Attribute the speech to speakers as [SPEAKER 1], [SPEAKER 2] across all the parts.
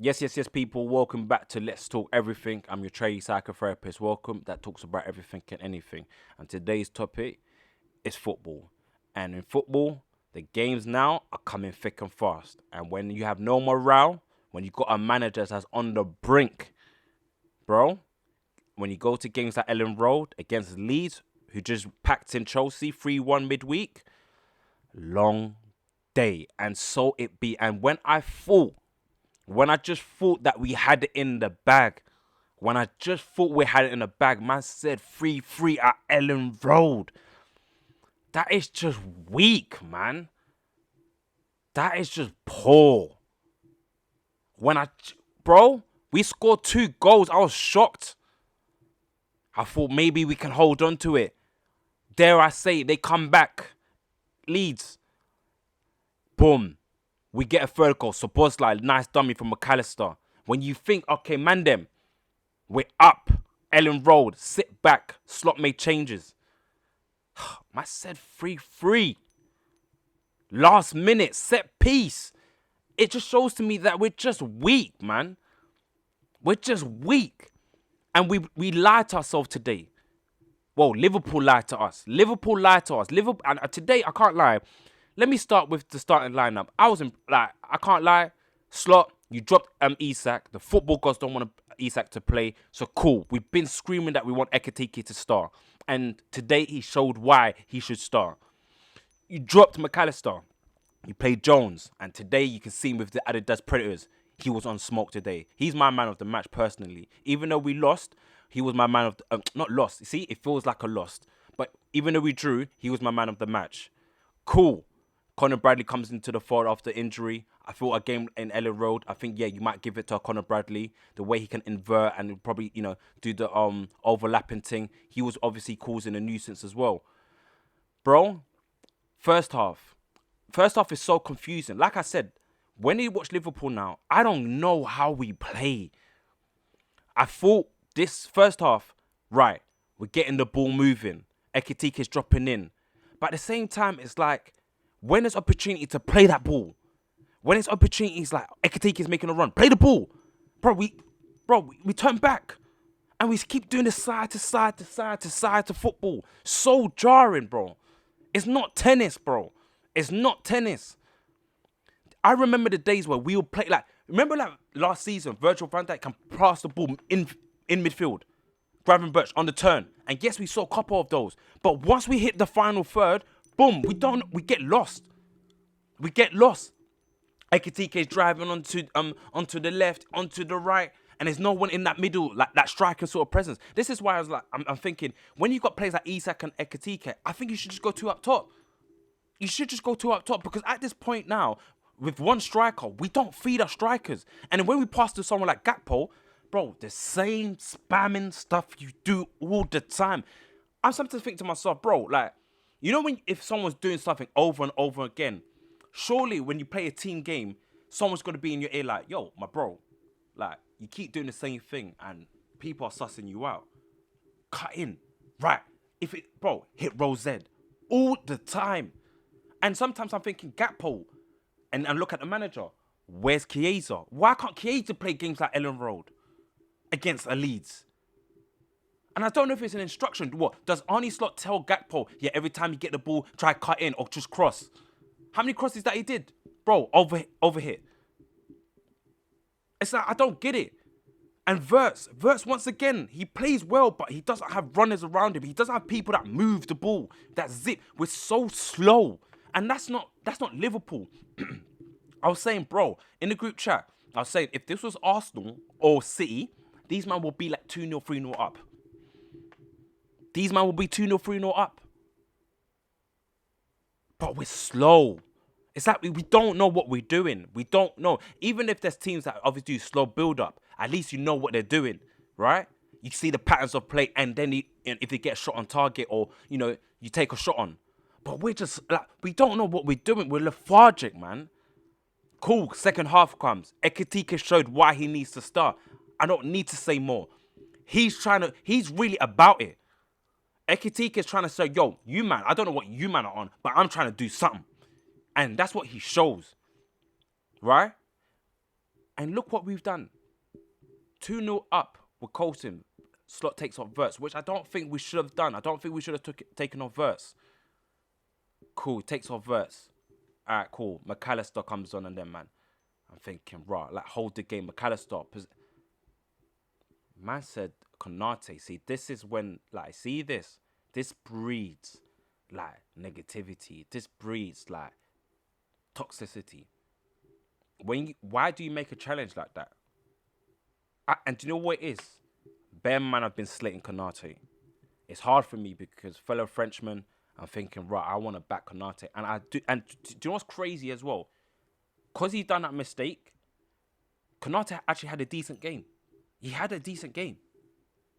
[SPEAKER 1] Yes, people. Welcome back to Let's Talk Everything. I'm your trainee psychotherapist. Welcome. That talks about everything and anything. And today's topic is football. And in football, the games now are coming thick and fast. And when you have no morale, when you got a manager that's on the brink, bro, when you go to games like Elland Road against Leeds, who just packed in Chelsea 3-1 midweek, long day. And so it be. And when I just thought that we had it in the bag, when I just thought we had it in the bag, man said 3-3 at Elland Road. That is just weak, man. That is just poor. Bro, we scored 2 goals. I was shocked. I thought maybe we can hold on to it. Dare I say, they come back. Leeds. Boom. We get a third goal. Supposedly, nice dummy from McAllister. When you think, okay, man, we're up. Elland Road. Sit back. Slot made changes. I said 3-3. Last minute. Set piece. It just shows to me that we're just weak, man. We're just weak. And we lied to ourselves today. Well, Liverpool lied to us. Liverpool, and today, I can't lie. Let me start with the starting lineup. I can't lie. Slot, you dropped Isak. The football gods don't want Isak to play. So cool. We've been screaming that we want Ekitike to start. And today he showed why he should start. You dropped McAllister. You played Jones. And today you can see him with the Adidas Predators. He was on smoke today. He's my man of the match personally. Even though we lost, he was my man of the... not lost. See, it feels like a loss. But even though we drew, he was my man of the match. Cool. Conor Bradley comes into the fold after injury. I thought a game in Elland Road, I think, you might give it to Conor Bradley. The way he can invert and probably, do the overlapping thing. He was obviously causing a nuisance as well. Bro, first half is so confusing. Like I said, when you watch Liverpool now, I don't know how we play. I thought this first half, right, we're getting the ball moving. Ekitike is dropping in. But at the same time, it's like, when there's opportunity to play that ball, when there's opportunities like Ekitike is making a run, play the ball. Bro, we turn back. And we keep doing this side to side to football. So jarring, bro. It's not tennis, bro. It's not tennis. I remember the days where we would play remember last season, Virgil van Dijk can pass the ball in midfield. Gravenberch on the turn. And yes, we saw a couple of those. But once we hit the final third, boom, we get lost. Ekitike is driving onto the left, onto the right, and there's no one in that middle, like that striker sort of presence. This is why I was like, I'm thinking, when you've got players like Isak and Ekitike, I think you should just go 2 up top. You should just go 2 up top, because at this point now, with one striker, we don't feed our strikers. And when we pass to someone like Gakpo, bro, the same spamming stuff you do all the time. I'm sometimes thinking to myself, bro, like, if someone's doing something over and over again, surely when you play a team game, someone's going to be in your ear like, yo, my bro, like, you keep doing the same thing and people are sussing you out. Cut in. Right. Hit row Z. All the time. And sometimes I'm thinking, Gakpo, and look at the manager. Where's Chiesa? Why can't Chiesa play games like Elland Road against a Leeds? And I don't know if it's an instruction. What? Does Arne Slot tell Gakpo, every time you get the ball, try cut in or just cross? How many crosses that he did? Bro, over hit. It's like, I don't get it. And Verts, once again, he plays well, but he doesn't have runners around him. He doesn't have people that move the ball, that zip. We're so slow. And that's not Liverpool. I was saying, bro, in the group chat, I was saying, if this was Arsenal or City, these men will be like 2-0, 3-0 up. These men will be 2-0, 3-0 up. But we're slow. It's like we don't know what we're doing. We don't know. Even if there's teams that obviously do slow build-up, at least you know what they're doing, right? You see the patterns of play, and then if they get a shot on target or, you take a shot on. But we're just, we don't know what we're doing. We're lethargic, man. Cool, second half comes. Ekitike showed why he needs to start. I don't need to say more. He's really about it. Ekitike is trying to say, yo, you man, I don't know what you man are on, but I'm trying to do something. And that's what he shows. Right? And look what we've done. 2-0 up. We're coasting. Slot takes off Verts, which I don't think we should have done. I don't think we should have taken off Verts. Cool, takes off Verts. Alright, cool. McAllister comes on and then, man. I'm thinking, right, like, hold the game. McAllister. Man said, Konate, see, this is when, like, see this? This breeds, like, negativity. This breeds, like, toxicity. Why do you make a challenge like that? And do you know what it is? Bare man, I've been slating Konate. It's hard for me because fellow Frenchman, I'm thinking, right, I want to back Konate. And I do. And do you know what's crazy as well? Because he done that mistake, Konate actually had a decent game. He had a decent game.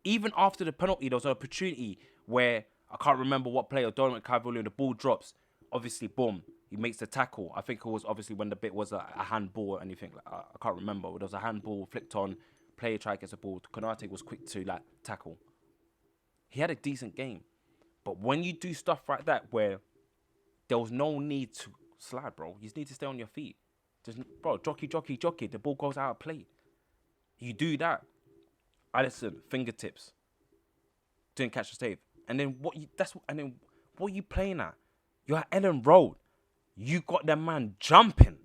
[SPEAKER 1] Even after the penalty, there was an opportunity where, I can't remember what player, Dominic Calvert-Lewin, the ball drops. Obviously, boom, he makes the tackle. I think it was obviously when the bit was a handball or anything. I can't remember. There was a handball flicked on. Player tried to get the ball. Konate was quick to like tackle. He had a decent game. But when you do stuff like that where there was no need to slide, bro. You just need to stay on your feet. Bro, jockey. The ball goes out of play. You do that. Alisson, fingertips. Didn't catch the save. And then what are you playing at? You're at Elland Road. You got that man jumping.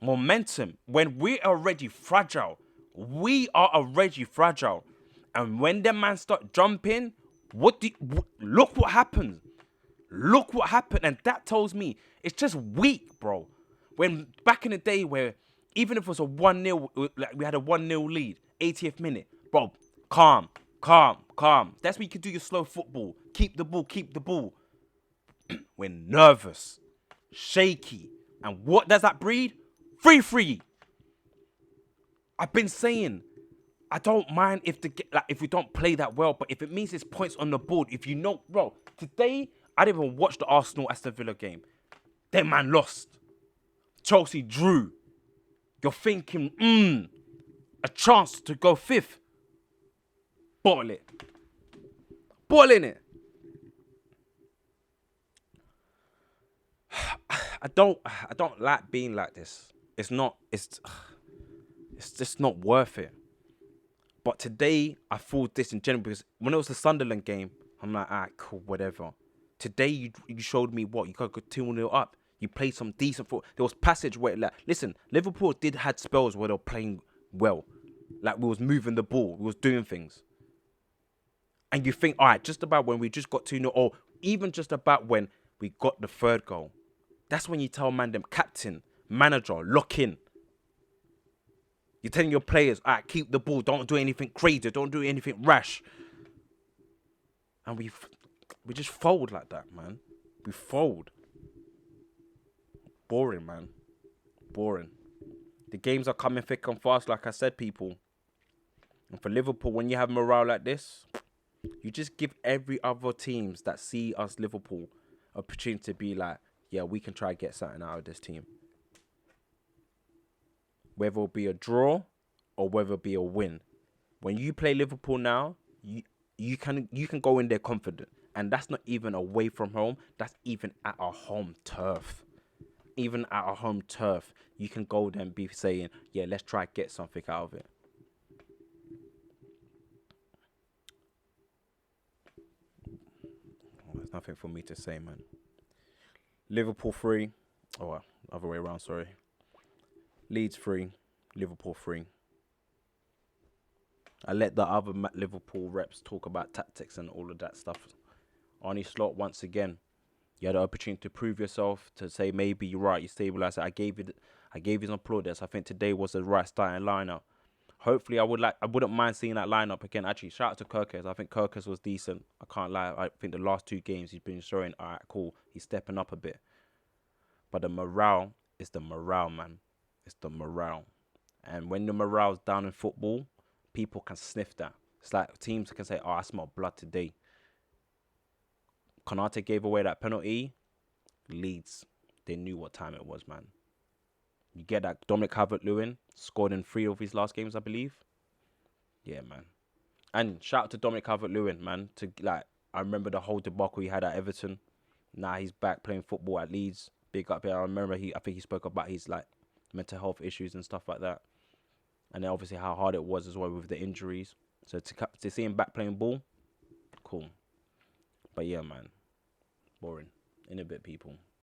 [SPEAKER 1] Momentum. When we're already fragile. We are already fragile. And when the man start jumping, look what happened. Look what happened. And that tells me it's just weak, bro. When back in the day where even if it was a 1-0, like we had a 1-0 lead, 80th minute, bro, calm. That's when you can do your slow football. Keep the ball. We're nervous, shaky. And what does that breed? Free. I've been saying, I don't mind if we don't play that well, but if it means it's points on the board, if you know, bro, today, I didn't even watch the Arsenal-Aston Villa game. That man lost. Chelsea drew. You're thinking, a chance to go fifth. Bottle it. Boiling it. I don't like being like this. It's just not worth it. But today, I thought this in general because when it was the Sunderland game, I'm like, alright, cool, whatever. Today, you showed me what? You got to go 2-0 up. You played some decent football. There was passage where, like, listen, Liverpool had spells where they were playing well. Like, we was moving the ball. We was doing things. And you think, alright, just about when we just got 2-0, or even just about when we got the third goal. That's when you tell man them, captain, manager, lock in. You're telling your players, all right, keep the ball. Don't do anything crazy. Don't do anything rash. And we just fold like that, man. We fold. Boring, man. Boring. The games are coming thick and fast, like I said, people. And for Liverpool, when you have morale like this, you just give every other teams that see us Liverpool opportunity to be like, yeah, we can try to get something out of this team. Whether it be a draw or whether it be a win. When you play Liverpool now, you can go in there confident. And that's not even away from home. That's even at our home turf. Even at our home turf, you can go there and be saying, yeah, let's try to get something out of it. There's nothing for me to say, man. Liverpool 3. Oh, other way around, sorry. Leeds 3, Liverpool 3. I let the other Liverpool reps talk about tactics and all of that stuff. Arne Slot, once again, you had the opportunity to prove yourself, to say maybe you're right, you stabilised it. I gave you some plaudits. I think today was the right starting lineup. Hopefully, I wouldn't mind seeing that lineup again. Actually, shout out to Kirkes. I think Kirkes was decent. I can't lie. I think the last 2 games he's been showing, all right, cool. He's stepping up a bit. But the morale is the morale, man. It's the morale. And when the morale's down in football, people can sniff that. It's like teams can say, oh, I smell blood today. Konate gave away that penalty. Leeds, they knew what time it was, man. You get that Dominic Calvert-Lewin scored in 3 of his last games, I believe. Yeah, man. And shout out to Dominic Calvert-Lewin, man. I remember the whole debacle he had at Everton. Now he's back playing football at Leeds. Big up here. I think he spoke about his mental health issues and stuff like that. And then obviously how hard it was as well with the injuries. So to see him back playing ball, cool. But yeah, man, boring. In a bit, people.